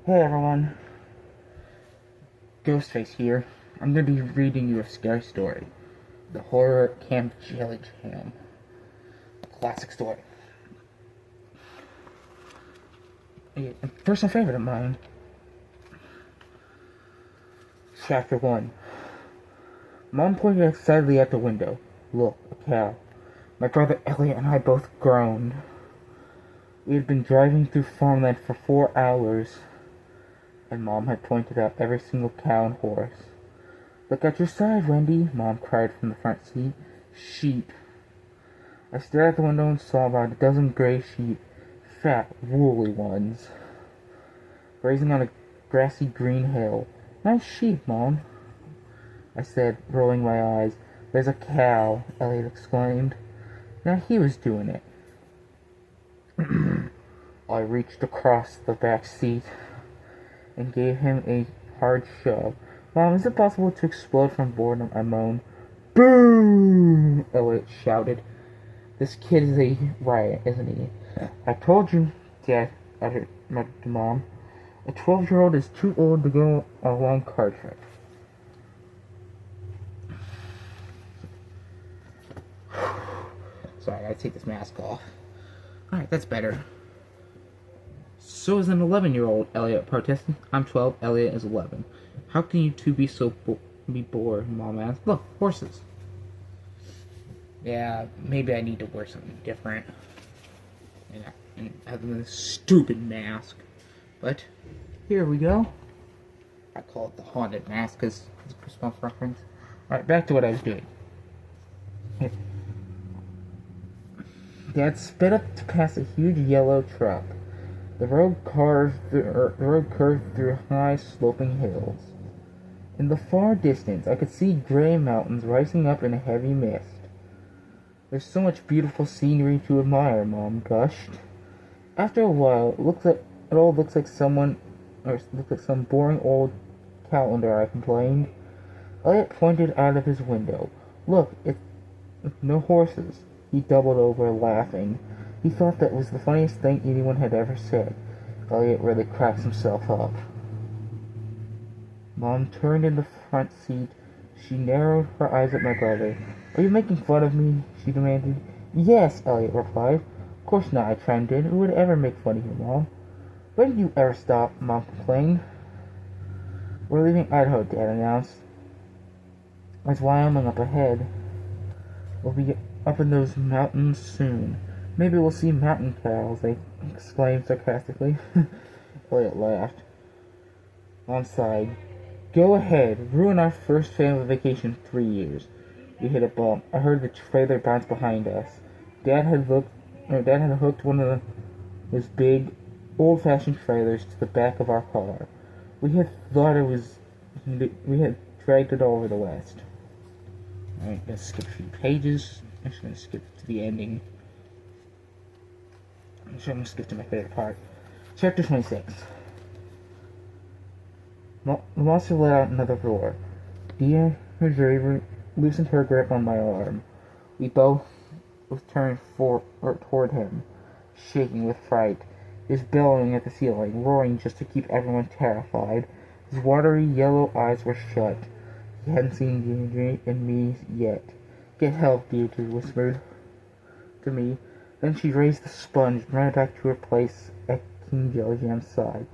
Hey everyone, Ghostface here. I'm going to be reading you a scary story. The Horror Camp Jellyjam. Classic story. A personal favorite of mine. Chapter 1. Mom pointed excitedly at the window. Look, a cow. My brother Elliot and I both groaned. We had been driving through farmland for 4 hours, and Mom had pointed out every single cow and horse. Look at your side, Wendy, Mom cried from the front seat. Sheep. I stared out the window and saw about a dozen gray sheep, fat, woolly ones, grazing on a grassy green hill. Nice sheep, Mom, I said, rolling my eyes. There's a cow, Elliot exclaimed. Now he was doing it. I reached across the back seat and gave him a hard shove. Mom, is it possible to explode from boredom? I moaned. Boom! Elliot shouted. This kid is a riot, isn't he? I told you, Dad, uttered Mom. A 12-year-old is too old to go on a long car trip. Sorry, I gotta take this mask off. Alright, that's better. So is an 11-year-old, Elliot protested. I'm 12, Elliot is 11. How can you two be so bored, Mom asked. Look, horses. Yeah, maybe I need to wear something different. And other than this stupid mask. But, here we go. I call it the haunted mask because it's a Goosebumps reference. Alright, back to what I was doing. Dad sped up to pass a huge yellow truck. The road curved through high, sloping hills. In the far distance, I could see gray mountains rising up in a heavy mist. There's so much beautiful scenery to admire, Mom gushed. After a while, it all looks like some boring old calendar, I complained. Elliot pointed out of his window. Look, it's no horses. He doubled over, laughing. He thought that was the funniest thing anyone had ever said. Elliot really cracks himself up. Mom turned in the front seat. She narrowed her eyes at my brother. Are you making fun of me? She demanded. Yes, Elliot replied. Of course not, I chimed in. Who would ever make fun of you, Mom? When did you ever stop? Mom complained. We're leaving Idaho, Dad announced. There's Wyoming up ahead. We'll be up in those mountains soon. Maybe we'll see mountain cows, they exclaimed sarcastically. Elliot laughed. Mom sighed. Go ahead. Ruin our first family vacation in 3 years. We hit a bump. I heard the trailer bounce behind us. Dad had hooked one of those big, old-fashioned trailers to the back of our car. We had dragged it over the west. Alright, let's skip a few pages. I'm just going to skip to the ending. I'm going to skip to my favorite part. Chapter 26. The monster let out another roar. Dia Missouri loosened her grip on my arm. We both turned toward him, shaking with fright. He was bellowing at the ceiling, roaring just to keep everyone terrified. His watery yellow eyes were shut. He hadn't seen Deirdre and me yet. Get help, Deirdre whispered to me. Then she raised the sponge and ran back to her place at King Jellyjam's side.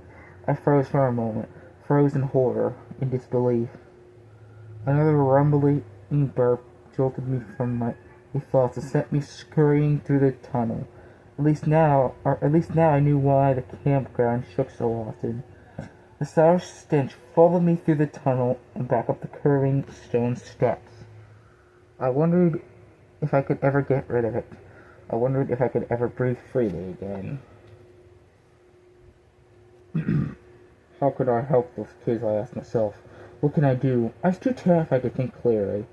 I froze for a moment, froze in horror, in disbelief. Another rumbling burp jolted me from my thoughts and sent me scurrying through the tunnel. At least now I knew why the campground shook so often. The sour stench followed me through the tunnel and back up the curving stone steps. I wondered if I could ever get rid of it. I wondered if I could ever breathe freely again. How could I help those kids, I asked myself. What can I do? I was too terrified to think clearly.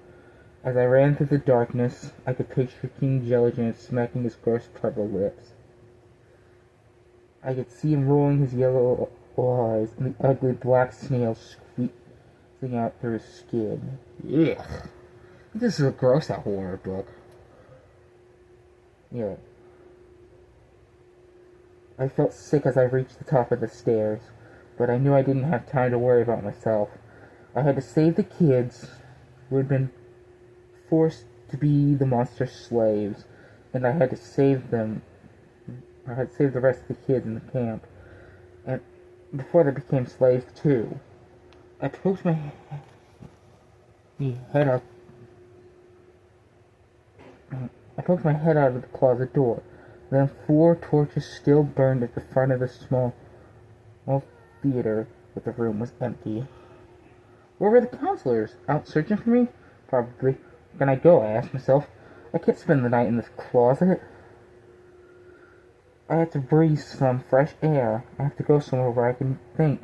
As I ran through the darkness, I could picture King Jellyjam smacking his gross purple lips. I could see him rolling his yellow eyes and the ugly black snail squeezing out through his skin. Ugh. This is a gross out horror book. Yeah. I felt sick as I reached the top of the stairs. but I knew I didn't have time to worry about myself. I had to save the kids who had been forced to be the monster's slaves, and I had to save them. I had to save the rest of the kids in the camp, and before they became slaves too. I poked my head out. I poked my head out of the closet door. Then 4 torches still burned at the front of the small theater, but the room was empty. Where were the counselors? Out searching for me? Probably. Where can I go? I asked myself. I can't spend the night in this closet. I have to breathe some fresh air. I have to go somewhere where I can think.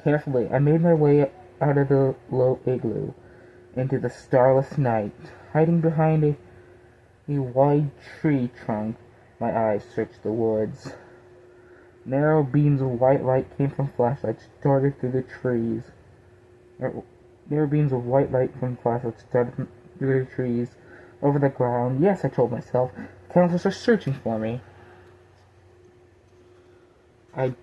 Carefully, I made my way out of the low igloo into the starless night. Hiding behind a wide tree trunk, my eyes searched the woods. Narrow beams of white light came from flashlights darted through the trees. Narrow beams of white light from flashlights darted through the trees over the ground. Yes, I told myself, the counselors are searching for me. I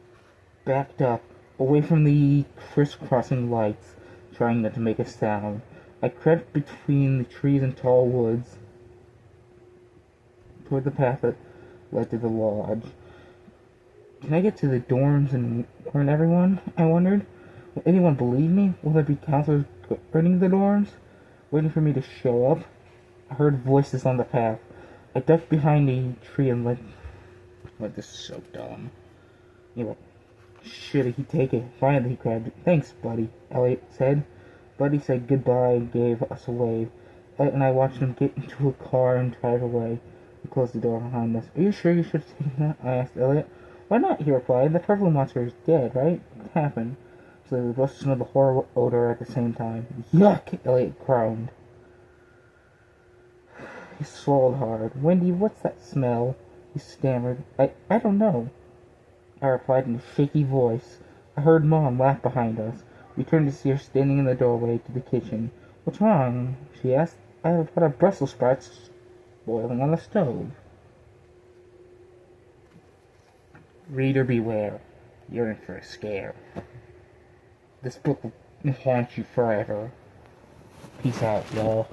backed up, away from the crisscrossing lights, trying not to make a sound. I crept between the trees and tall woods toward the path that led to the lodge. Can I get to the dorms and warn everyone? I wondered. Will anyone believe me? Will there be counselors guarding the dorms, waiting for me to show up? I heard voices on the path. I ducked behind a tree and let this is so dumb. Should he take it? Finally, he grabbed it. Thanks, buddy, Elliot said. Buddy said goodbye and gave us a wave. Elliot and I watched him get into a car and drive away. He closed the door behind us. Are you sure you should have taken that? I asked Elliot. Why not? He replied. The purple monster is dead, right? What happened? So we both smelled the horrible odor at the same time. Yuck! Elliot groaned. He swallowed hard. Wendy, what's that smell? He stammered. I don't know. I replied in a shaky voice. I heard Mom laugh behind us. We turned to see her standing in the doorway to the kitchen. What's wrong? She asked. I have a pot of Brussels sprouts boiling on the stove. Reader beware. You're in for a scare. This book will haunt you forever. Peace out, y'all.